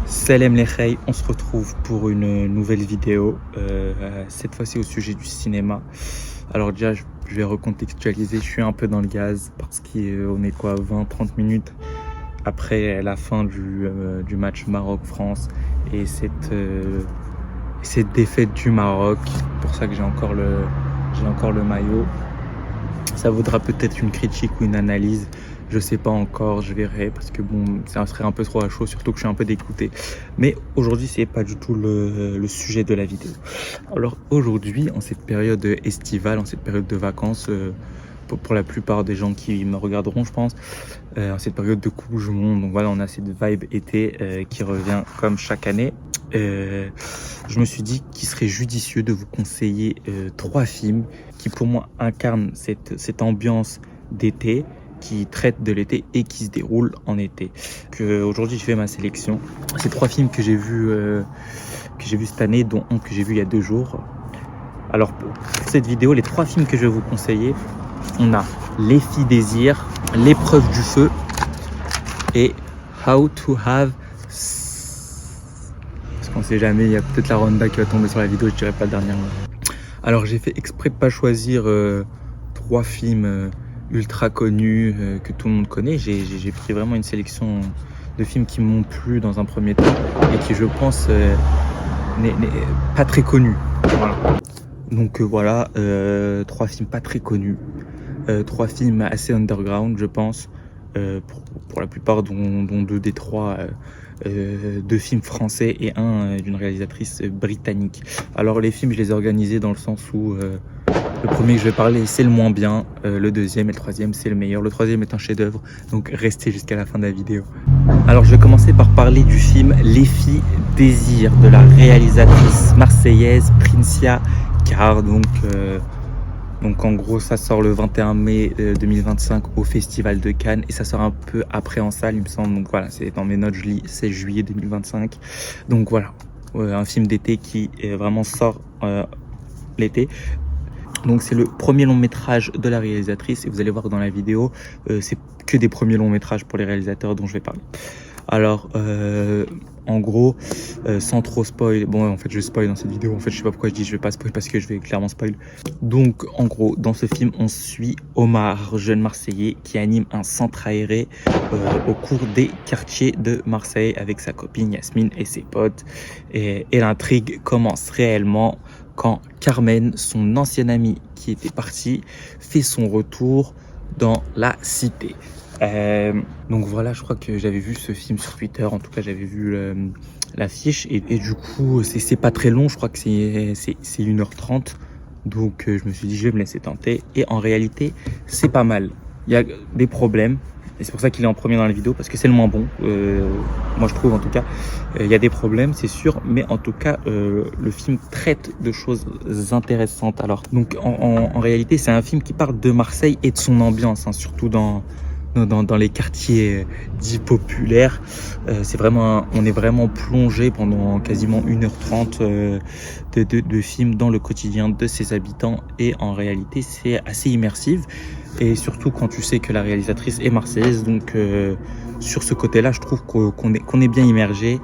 Salam les Khay, on se retrouve pour une nouvelle vidéo, cette fois-ci au sujet du cinéma. Alors déjà, je vais recontextualiser, je suis un peu dans le gaz parce qu'on est quoi, 20-30 minutes après la fin du match Maroc-France et cette défaite du Maroc. C'est pour ça que j'ai encore le maillot. Ça vaudra peut-être une critique ou une analyse. Je sais pas encore, je verrai parce que bon, ça serait un peu trop à chaud, surtout que je suis un peu dégoûté. Mais aujourd'hui, c'est pas du tout le sujet de la vidéo. Alors aujourd'hui, en cette période estivale, en cette période de vacances, pour la plupart des gens qui me regarderont, je pense, en cette période de Coupe du Monde, donc voilà, on a cette vibe été qui revient comme chaque année. Je me suis dit qu'il serait judicieux de vous conseiller 3 films qui pour moi incarnent cette ambiance d'été, qui traite de l'été et qui se déroule en été. Aujourd'hui, je fais ma sélection. C'est 3 films que j'ai vus cette année, dont un que j'ai vu il y a 2 jours. Alors pour cette vidéo, les 3 films que je vais vous conseiller, on a Les filles désirent, L'épreuve du feu et How to have. Parce qu'on sait jamais, il y a peut-être la Ronda qui va tomber sur la vidéo, je dirais pas le dernier mot. Alors j'ai fait exprès de pas choisir 3 films ultra connus que tout le monde connaît. J'ai pris vraiment une sélection de films qui m'ont plu dans un premier temps et qui, je pense, n'est pas très connus. Voilà. Donc voilà, 3 films pas très connus, 3 films assez underground, je pense, pour la plupart, dont 2 des 3 2 films français et un d'une réalisatrice britannique. Alors les films, je les ai organisés dans le sens où le premier que je vais parler, c'est le moins bien, le deuxième et le troisième, c'est le meilleur. Le troisième est un chef-d'œuvre, donc restez jusqu'à la fin de la vidéo. Alors je vais commencer par parler du film Les filles désirent de la réalisatrice marseillaise Princia Car. Donc en gros, ça sort le 21 mai 2025 au Festival de Cannes et ça sort un peu après en salle, il me semble. Donc voilà, c'est dans mes notes, je lis 16 juillet 2025. Donc voilà, un film d'été qui vraiment sort l'été. Donc c'est le premier long métrage de la réalisatrice et vous allez voir dans la vidéo, c'est que des premiers longs métrages pour les réalisateurs dont je vais parler. Alors en gros, sans trop spoil, bon en fait je spoil dans cette vidéo, en fait je sais pas pourquoi je dis je vais pas spoil parce que je vais clairement spoil. Donc en gros, dans ce film on suit Omar, jeune Marseillais qui anime un centre aéré au cours des quartiers de Marseille avec sa copine Yasmine et ses potes. Et l'intrigue commence réellement quand Carmen, son ancienne amie qui était partie, fait son retour dans la cité. Donc voilà, je crois que j'avais vu ce film sur Twitter, en tout cas j'avais vu l'affiche et du coup c'est pas très long, je crois que c'est 1h30, donc je me suis dit je vais me laisser tenter et en réalité c'est pas mal. Il y a des problèmes et c'est pour ça qu'il est en premier dans la vidéo parce que c'est le moins bon, moi je trouve en tout cas. Il y a des problèmes c'est sûr, mais en tout cas le film traite de choses intéressantes. Alors donc en réalité c'est un film qui parle de Marseille et de son ambiance, hein, surtout dans les quartiers dits populaires. On est vraiment plongé pendant quasiment 1h30 de film dans le quotidien de ses habitants et en réalité c'est assez immersif et surtout quand tu sais que la réalisatrice est marseillaise, donc sur ce côté là je trouve qu'on est bien immergé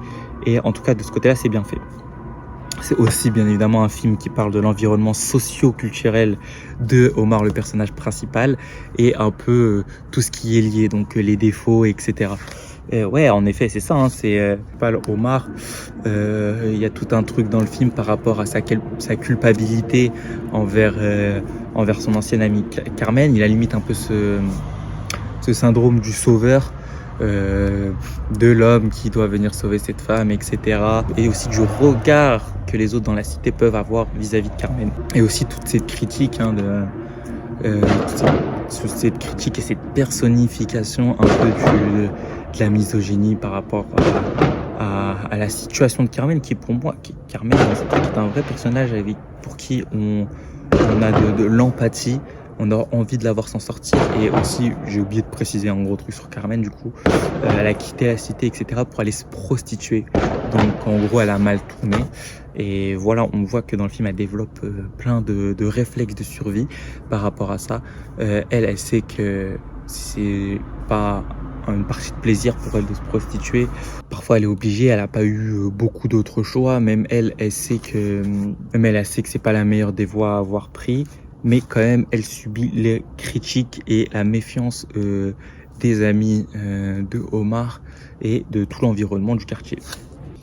et en tout cas de ce côté là c'est bien fait. C'est aussi bien évidemment un film qui parle de l'environnement socio-culturel de Omar, le personnage principal, et un peu tout ce qui est lié, donc les défauts, etc. Ouais, en effet, c'est ça, hein, c'est pas Omar. Il y a tout un truc dans le film par rapport à sa culpabilité envers son ancienne amie Carmen. Il a limite un peu ce syndrome du sauveur. De l'homme qui doit venir sauver cette femme, etc. Et aussi du regard que les autres dans la cité peuvent avoir vis-à-vis de Carmen. Et aussi toute cette critique, hein, cette critique et cette personnification un peu de la misogynie par rapport à la situation de Carmen, qui pour moi, Carmen est un vrai personnage pour qui on a de l'empathie. On a envie de la voir s'en sortir. Et aussi, j'ai oublié de préciser un gros truc sur Carmen, du coup, elle a quitté la cité, etc. pour aller se prostituer. Donc en gros, elle a mal tourné. Et voilà, on voit que dans le film, elle développe plein de réflexes de survie par rapport à ça. Elle sait que c'est pas une partie de plaisir pour elle de se prostituer. Parfois elle est obligée, elle n'a pas eu beaucoup d'autres choix, même elle sait que c'est pas la meilleure des voies à avoir pris, mais quand même elle subit les critiques et la méfiance des amis de Omar et de tout l'environnement du quartier.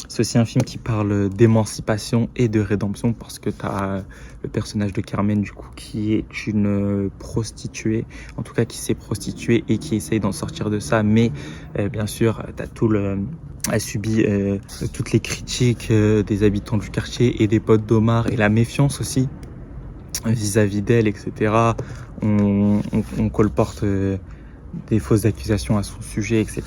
C'est aussi un film qui parle d'émancipation et de rédemption parce que tu as le personnage de Carmen du coup qui est une prostituée, en tout cas qui s'est prostituée et qui essaye d'en sortir de ça, mais bien sûr elle subit toutes les critiques des habitants du quartier et des potes d'Omar et la méfiance aussi vis-à-vis d'elle, etc. On colporte des fausses accusations à son sujet, etc.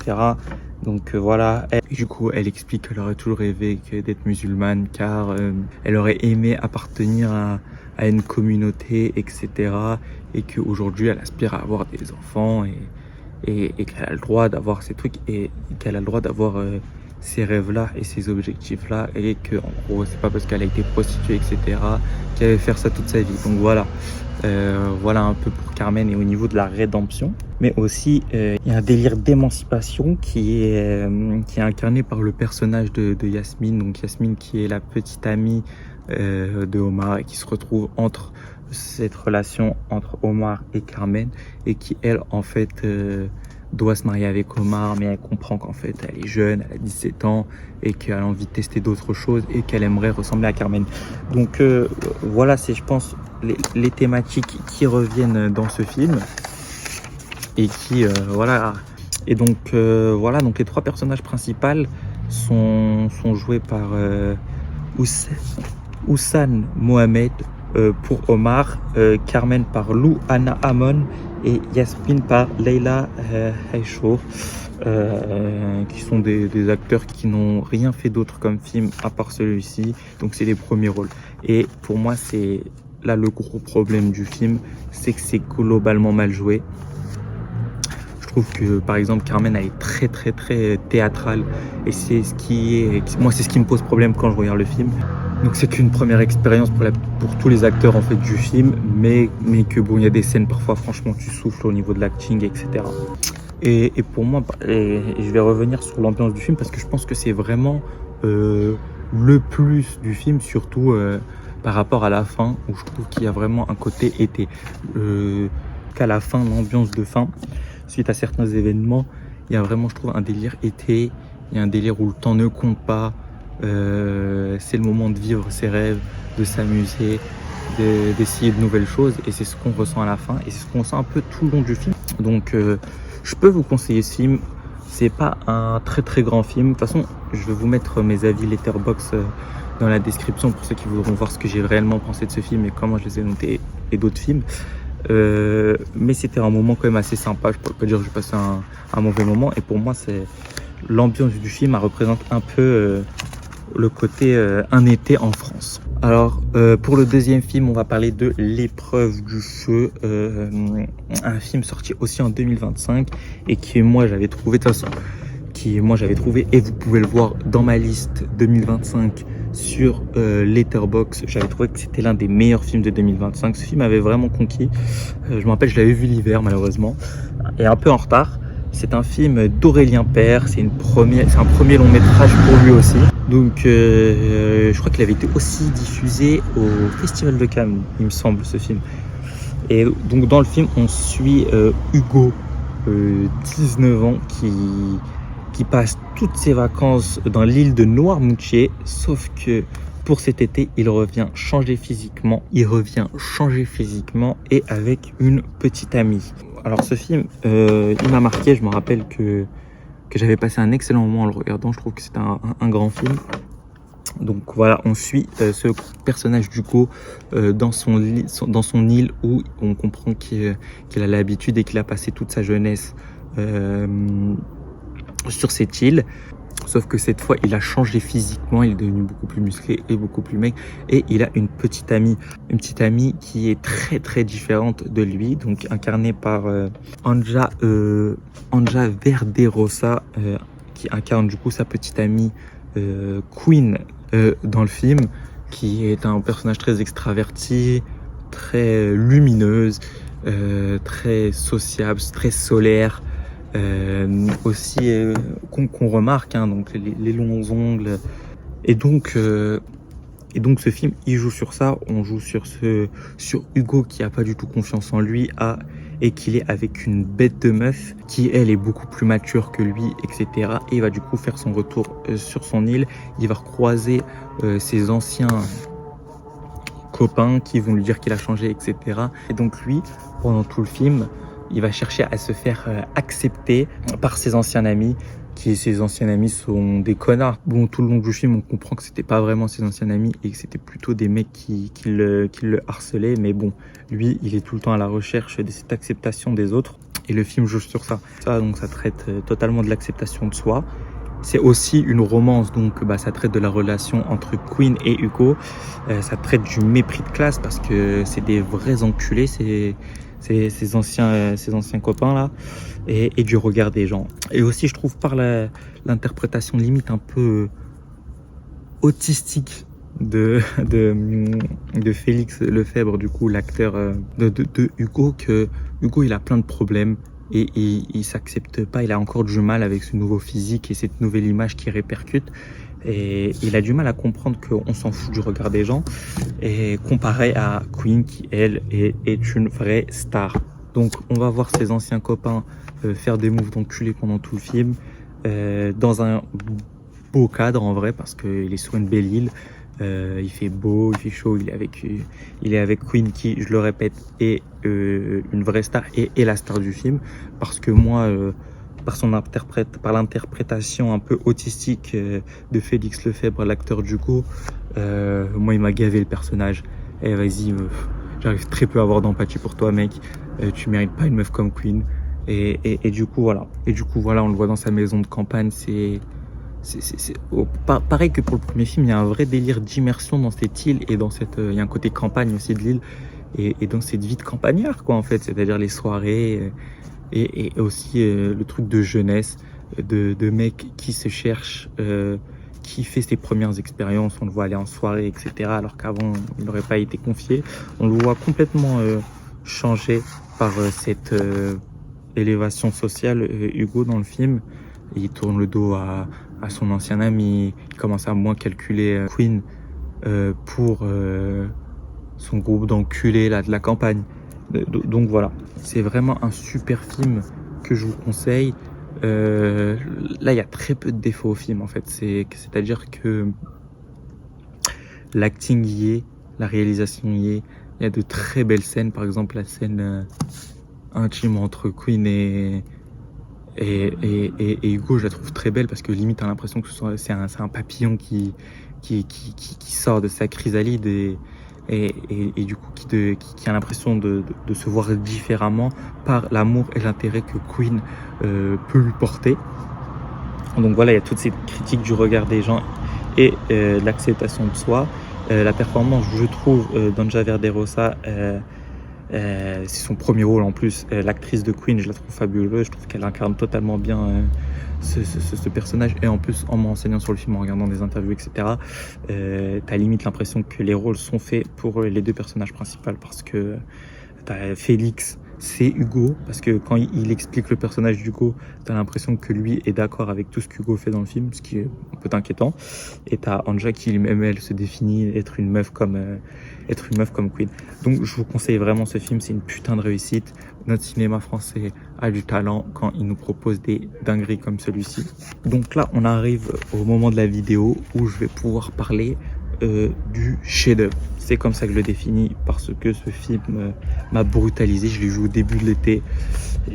Donc voilà, du coup elle explique qu'elle aurait toujours rêvé d'être musulmane car elle aurait aimé appartenir à une communauté, etc. Et qu'aujourd'hui elle aspire à avoir des enfants et qu'elle a le droit d'avoir ces trucs et qu'elle a le droit d'avoir ces rêves-là et ces objectifs-là et que en gros c'est pas parce qu'elle a été prostituée, etc. qu'elle va faire ça toute sa vie. Donc voilà. Voilà un peu pour Carmen et au niveau de la rédemption, mais aussi il y a un délire d'émancipation qui est incarné par le personnage de Yasmine, donc Yasmine qui est la petite amie de Omar et qui se retrouve entre cette relation entre Omar et Carmen et qui elle en fait doit se marier avec Omar, mais elle comprend qu'en fait elle est jeune, elle a 17 ans et qu'elle a envie de tester d'autres choses et qu'elle aimerait ressembler à Carmen. Donc voilà, c'est je pense les thématiques qui reviennent dans ce film et qui voilà. Et donc voilà, donc les trois personnages principaux sont joués par Housan Mohamed pour Omar, Carmen par Lou Anna Amon et Yasmine par Leila Haïchour, qui sont des acteurs qui n'ont rien fait d'autre comme film à part celui-ci, donc c'est les premiers rôles. Et pour moi c'est là le gros problème du film, c'est que c'est globalement mal joué. Je trouve que par exemple Carmen elle est très théâtrale et c'est ce qui me pose problème quand je regarde le film. Donc c'est qu'une première expérience pour tous les acteurs en fait du film, mais que bon il y a des scènes parfois franchement tu souffles au niveau de l'acting, etc. Et pour moi, je vais revenir sur l'ambiance du film parce que je pense que c'est vraiment le plus du film, surtout par rapport à la fin où je trouve qu'il y a vraiment un côté été. Qu'à la fin, l'ambiance de fin, suite à certains événements, il y a vraiment je trouve un délire été, il y a un délire où le temps ne compte pas. C'est le moment de vivre ses rêves, de s'amuser, d'essayer de nouvelles choses et c'est ce qu'on ressent à la fin et c'est ce qu'on ressent un peu tout le long du film. Donc je peux vous conseiller ce film, c'est pas un très grand film. De toute façon je vais vous mettre mes avis Letterboxd dans la description pour ceux qui voudront voir ce que j'ai réellement pensé de ce film et comment je les ai notés et d'autres films. Mais c'était un moment quand même assez sympa, je peux pas dire que j'ai passé un mauvais moment et pour moi c'est l'ambiance du film, elle représente un peu le côté un été en France. Alors pour le deuxième film on va parler de L'épreuve du feu, un film sorti aussi en 2025 et qui moi j'avais trouvé de toute façon et vous pouvez le voir dans ma liste 2025 sur Letterboxd, j'avais trouvé que c'était l'un des meilleurs films de 2025. Ce film avait vraiment conquis. Je me rappelle je l'avais vu l'hiver malheureusement et un peu en retard. C'est un film d'Aurélien Père, c'est un premier long métrage pour lui aussi. Donc je crois qu'il avait été aussi diffusé au Festival de Cannes, il me semble, ce film. Et donc dans le film, on suit Hugo, 19 ans, qui passe toutes ses vacances dans l'île de Noirmoutier, sauf que pour cet été, il revient changer physiquement et avec une petite amie. Alors ce film, il m'a marqué, je me rappelle que j'avais passé un excellent moment en le regardant, je trouve que c'est un grand film. Donc voilà, on suit ce personnage d'Hugo dans son île où on comprend qu'il a l'habitude et qu'il a passé toute sa jeunesse sur cette île. Sauf que cette fois, il a changé physiquement, il est devenu beaucoup plus musclé et beaucoup plus maigre. Et il a une petite amie qui est très différente de lui, donc incarnée par Anja Verderosa, qui incarne du coup sa petite amie Queen dans le film, qui est un personnage très extraverti, très lumineuse, très sociable, très solaire. aussi qu'on remarque, hein, donc les longs ongles. Et donc ce film, il joue sur ça. On joue sur Hugo qui a pas du tout confiance en lui, et qu'il est avec une bête de meuf qui, elle, est beaucoup plus mature que lui, etc. Et il va du coup faire son retour sur son île. Il va recroiser ses anciens copains qui vont lui dire qu'il a changé, etc. Et donc lui, pendant tout le film, il va chercher à se faire accepter par ses anciens amis, ses anciens amis sont des connards. Bon, tout le long du film, on comprend que c'était pas vraiment ses anciens amis et que c'était plutôt des mecs qui le harcelaient. Mais bon, lui, il est tout le temps à la recherche de cette acceptation des autres. Et le film joue sur ça. Donc ça traite totalement de l'acceptation de soi. C'est aussi une romance, donc ça traite de la relation entre Queen et Hugo. Ça traite du mépris de classe parce que c'est des vrais enculés, ces anciens copains là, et du regard des gens. Et aussi, je trouve, par l'interprétation limite un peu autistique de Félix Lefebvre, du coup l'acteur de Hugo, que Hugo il a plein de problèmes. Et il s'accepte pas, il a encore du mal avec ce nouveau physique et cette nouvelle image qui répercute. Et il a du mal à comprendre qu'on s'en fout du regard des gens. Et comparé à Queen qui, elle, est une vraie star. Donc on va voir ses anciens copains faire des moves d'enculé pendant tout le film. Dans un beau cadre en vrai, parce qu'il est sur une belle île. Il fait beau, il fait chaud, il est avec Queen qui, je le répète, est une vraie star et la star du film. Parce que moi, par l'interprétation un peu autistique de Félix Lefebvre, l'acteur d'Hugo, moi il m'a gavé le personnage. Eh vas-y, j'arrive très peu à avoir d'empathie pour toi, mec. Tu mérites pas une meuf comme Queen. Et du coup voilà. On le voit dans sa maison de campagne. Pareil que pour le premier film, il y a un vrai délire d'immersion dans cette île et il y a un côté campagne aussi de l'île et dans cette vie de campagnard, quoi, en fait, c'est-à-dire les soirées et aussi le truc de jeunesse, de mec qui se cherche, qui fait ses premières expériences. On le voit aller en soirée, etc. Alors qu'avant, il n'aurait pas été confié. On le voit complètement changé par cette élévation sociale, Hugo, dans le film. Il tourne le dos à son ancien ami, il commence à moins calculer Queen pour son groupe d'enculés là, de la campagne. Donc voilà, c'est vraiment un super film que je vous conseille. Là, il y a très peu de défauts au film en fait. C'est-à-dire que l'acting y est, la réalisation y est. Il y a de très belles scènes, par exemple la scène intime entre Queen et Hugo, je la trouve très belle parce que limite t'as l'impression que c'est un papillon qui sort de sa chrysalide et du coup qui a l'impression de se voir différemment par l'amour et l'intérêt que Queen peut lui porter. Donc voilà, il y a toute cette critique du regard des gens et l'acceptation de soi. La performance, je trouve, d'Anja Verderosa, c'est son premier rôle en plus. L'actrice de Queen, je la trouve fabuleuse. Je trouve qu'elle incarne totalement bien ce personnage. Et en plus, en me renseignant sur le film, en regardant des interviews, etc., t'as limite l'impression que les rôles sont faits pour les deux personnages principaux. Parce que t'as Félix, c'est Hugo. Parce que quand il explique le personnage d'Hugo, t'as l'impression que lui est d'accord avec tout ce qu'Hugo fait dans le film, ce qui est un peu inquiétant. Et t'as Anja qui, même elle, se définit être une meuf comme Queen. Donc je vous conseille vraiment ce film, c'est une putain de réussite. Notre cinéma français a du talent quand il nous propose des dingueries comme celui-ci. Donc là, on arrive au moment de la vidéo où je vais pouvoir parler du chef-d'œuvre. C'est comme ça que je le définis parce que ce film m'a brutalisé. Je l'ai vu au début de l'été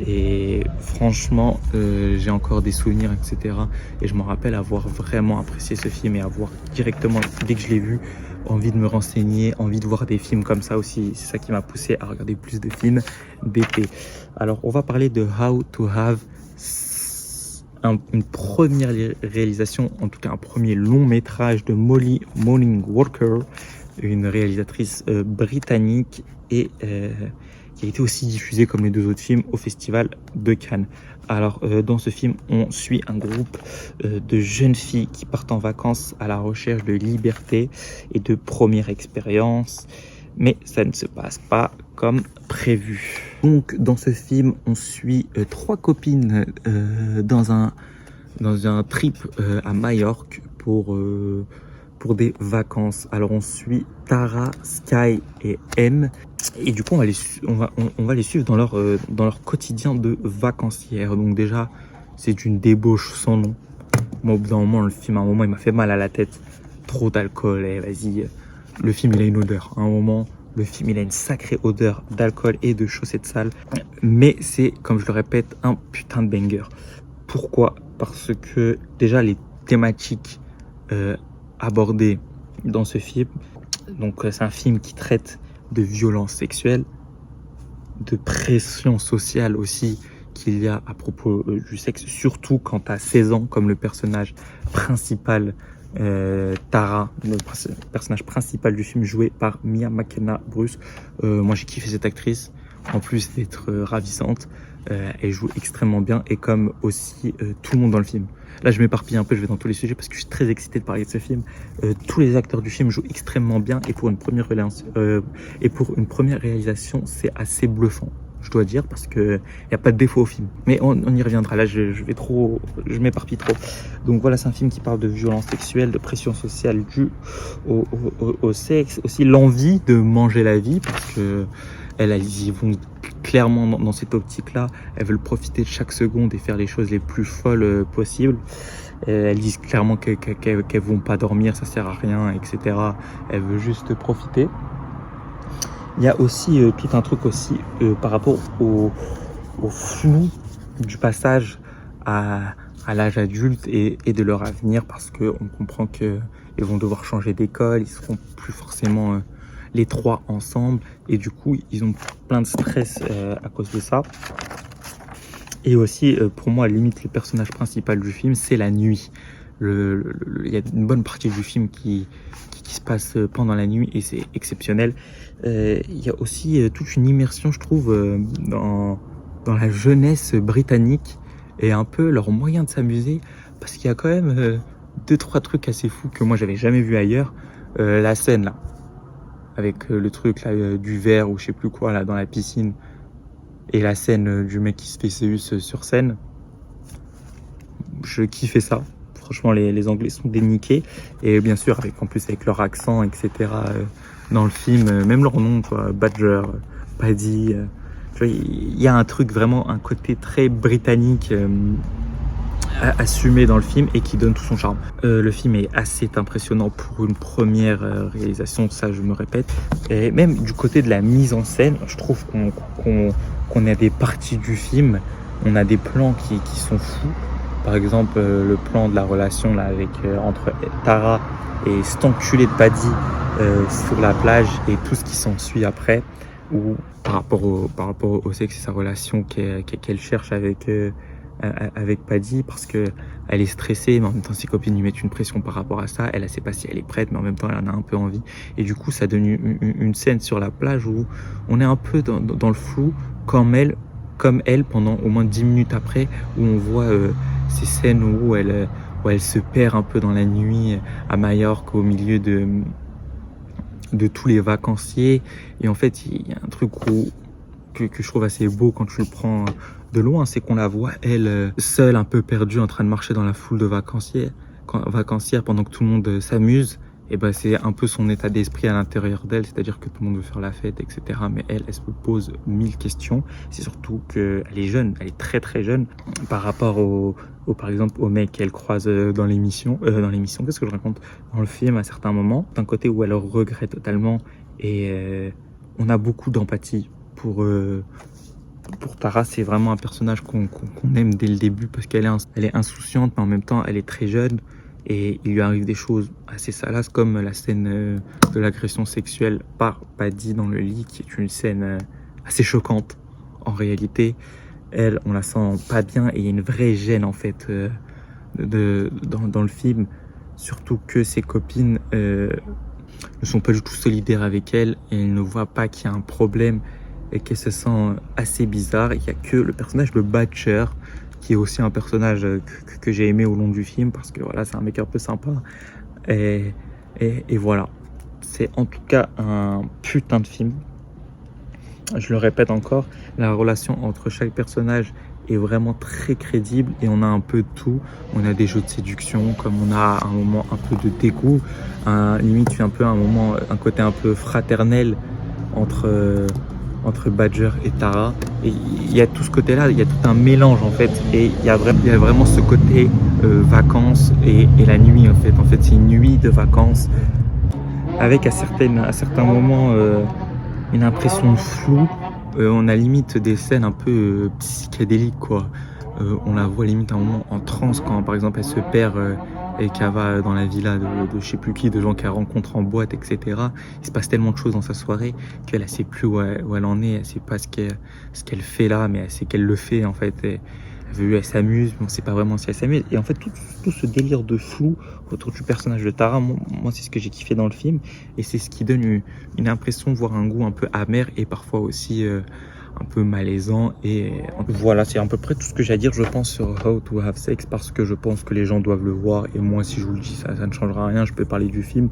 et franchement, j'ai encore des souvenirs, etc. Et je me rappelle avoir vraiment apprécié ce film et avoir directement, dès que je l'ai vu, envie de me renseigner, envie de voir des films comme ça aussi. C'est ça qui m'a poussé à regarder plus de films d'été. Alors, on va parler de How to Have, une première réalisation, en tout cas un premier long métrage de Molly Morning Walker, une réalisatrice britannique et qui a été aussi diffusée comme les deux autres films au Festival de Cannes. Alors dans ce film, on suit un groupe de jeunes filles qui partent en vacances à la recherche de liberté et de première expérience. mais ça ne se passe pas comme prévu. Donc dans ce film, on suit 3 copines dans un trip à Majorque pour des vacances. Alors on suit Tara, Sky et M. Et du coup, on va les suivre dans leur quotidien de vacancière. Donc déjà, c'est une débauche sans nom. Moi, au bout d'un moment, le film, à un moment, il m'a fait mal à la tête. Trop d'alcool, vas-y. Le film, il a une odeur. À un moment, le film, il a une sacrée odeur d'alcool et de chaussettes sales. Mais c'est, comme je le répète, un putain de banger. Pourquoi? Parce que déjà, les thématiques abordées dans ce film, donc c'est un film qui traite de violence sexuelle, de pression sociale aussi qu'il y a à propos du sexe, surtout quand tu as 16 ans, comme le personnage principal, Tara, le personnage principal du film, joué par Mia McKenna-Bruce. Moi j'ai kiffé cette actrice, en plus d'être ravissante, elle joue extrêmement bien, et comme aussi tout le monde dans le film. Là je m'éparpille un peu, je vais dans tous les sujets parce que je suis très excité de parler de ce film. Tous les acteurs du film jouent extrêmement bien, et pour une première réalisation, c'est assez bluffant, je dois dire, parce que y a pas de défaut au film. Mais on y reviendra. Là, je m'éparpille trop. Donc voilà, c'est un film qui parle de violence sexuelle, de pression sociale due au sexe, aussi l'envie de manger la vie, parce que elles y vont clairement dans cette optique-là. Elles veulent profiter de chaque seconde et faire les choses les plus folles possibles. Elles disent clairement qu'elles vont pas dormir, ça sert à rien, etc. Elles veulent juste profiter. Il y a aussi tout un truc aussi par rapport au flou du passage à l'âge adulte et de leur avenir, parce qu'on comprend qu'ils vont devoir changer d'école, ils seront plus forcément les 3 ensemble, et du coup ils ont plein de stress à cause de ça. Et aussi pour moi, limite, le personnage principal du film, c'est la nuit. Il y a une bonne partie du film qui se passe pendant la nuit, et c'est exceptionnel. Il y a aussi toute une immersion, je trouve, dans la jeunesse britannique, et un peu leur moyen de s'amuser, parce qu'il y a quand même 2-3 trucs assez fous que moi j'avais jamais vu ailleurs. La scène là, avec le truc là du verre ou je sais plus quoi là dans la piscine, et la scène du mec qui se fait séus sur scène. Je kiffais ça. Franchement, les Anglais sont déniqués, et bien sûr avec leur accent, etc. Dans le film, même leur nom, quoi, Badger, Paddy. Tu vois, il y a un truc vraiment, un côté très britannique assumé dans le film, et qui donne tout son charme. Le film est assez impressionnant pour une première réalisation, ça je me répète. Et même du côté de la mise en scène, je trouve qu'on a des parties du film, on a des plans qui sont fous. Par exemple, le plan de la relation là, entre Tara et cet enculé de Paddy sur la plage, et tout ce qui s'ensuit après, ou par rapport au sexe et sa relation qu'elle cherche avec Paddy, parce que elle est stressée, mais en même temps ses copines lui mettent une pression par rapport à ça. Elle ne sait pas si elle est prête, mais en même temps elle en a un peu envie. Et du coup, ça donne une scène sur la plage où on est un peu dans le flou, comme elle pendant au moins 10 minutes après, où on voit ces scènes où elle se perd un peu dans la nuit à Majorque, au milieu de tous les vacanciers. Et en fait, il y a un truc que je trouve assez beau quand tu le prends de loin, c'est qu'on la voit, elle, seule, un peu perdue, en train de marcher dans la foule de vacancières pendant que tout le monde s'amuse. Et ben c'est un peu son état d'esprit à l'intérieur d'elle, c'est-à-dire que tout le monde veut faire la fête, etc. Mais elle se pose 1000 questions. C'est surtout qu'elle est jeune, elle est très très jeune par rapport par exemple au mec qu'elle croise dans l'émission, qu'est-ce que je raconte, dans le film à certains moments. D'un côté où elle regrette totalement, et on a beaucoup d'empathie pour Tara. C'est vraiment un personnage qu'on aime dès le début, parce qu'elle est insouciante, mais en même temps elle est très jeune. Et il lui arrive des choses assez salaces, comme la scène de l'agression sexuelle par Paddy dans le lit, qui est une scène assez choquante en réalité. Elle, on la sent pas bien, et il y a une vraie gêne en fait dans le film, surtout que ses copines ne sont pas du tout solidaires avec elle, et elles ne voient pas qu'il y a un problème, et qu'elle se sent assez bizarre. Il n'y a que le personnage de Badger, qui est aussi un personnage que j'ai aimé au long du film, parce que voilà, c'est un mec un peu sympa, et voilà, c'est en tout cas un putain de film. Je le répète encore, la relation entre chaque personnage est vraiment très crédible et on a un peu de tout. On a des jeux de séduction, comme on a un moment un peu de dégoût, limite un peu un côté un peu fraternel entre Badger et Tara. Et il y a tout ce côté-là, il y a tout un mélange en fait. Et il y a vraiment ce côté vacances et la nuit en fait. En fait, c'est une nuit de vacances avec à certains moments une impression de flou. On a limite des scènes un peu psychédéliques quoi. On la voit limite à un moment en transe quand par exemple elle se perd et qu'elle va dans la villa de je sais plus qui, de gens qu'elle rencontre en boîte, etc. Il se passe tellement de choses dans sa soirée qu'elle ne sait plus où elle en est, elle sait pas ce qu'elle fait là, mais elle sait qu'elle le fait en fait. Elle s'amuse, mais on ne sait pas vraiment si elle s'amuse. Et en fait, tout ce délire de flou autour du personnage de Tara, moi c'est ce que j'ai kiffé dans le film. Et c'est ce qui donne une impression, voire un goût un peu amer et parfois aussi un peu malaisant. Et voilà, c'est à peu près tout ce que j'ai à dire, je pense, sur How to Have Sex, parce que je pense que les gens doivent le voir. Et moi, si je vous le dis, ça ne changera rien. Je peux parler du film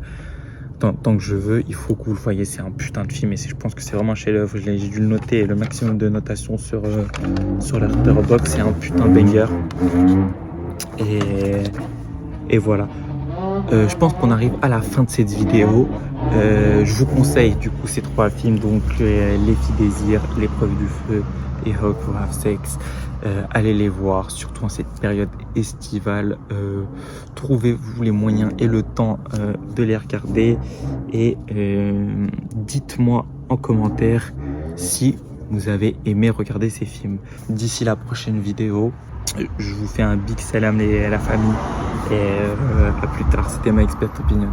tant que je veux. Il faut que vous le voyez, c'est un putain de film. Et je pense que c'est vraiment un chef-d'œuvre. J'ai dû le noter, le maximum de notation sur la Letterboxd. C'est un putain de banger. Et voilà. Je pense qu'on arrive à la fin de cette vidéo. Je vous conseille du coup ces 3 films, donc Les filles désirent, L'épreuve du feu et How to Have Sex. Allez les voir, surtout en cette période estivale. Trouvez-vous les moyens et le temps de les regarder. Et dites-moi en commentaire si vous avez aimé regarder ces films. D'ici la prochaine vidéo, je vous fais un big salam à la famille. Et à plus tard, c'était ma expert opinion.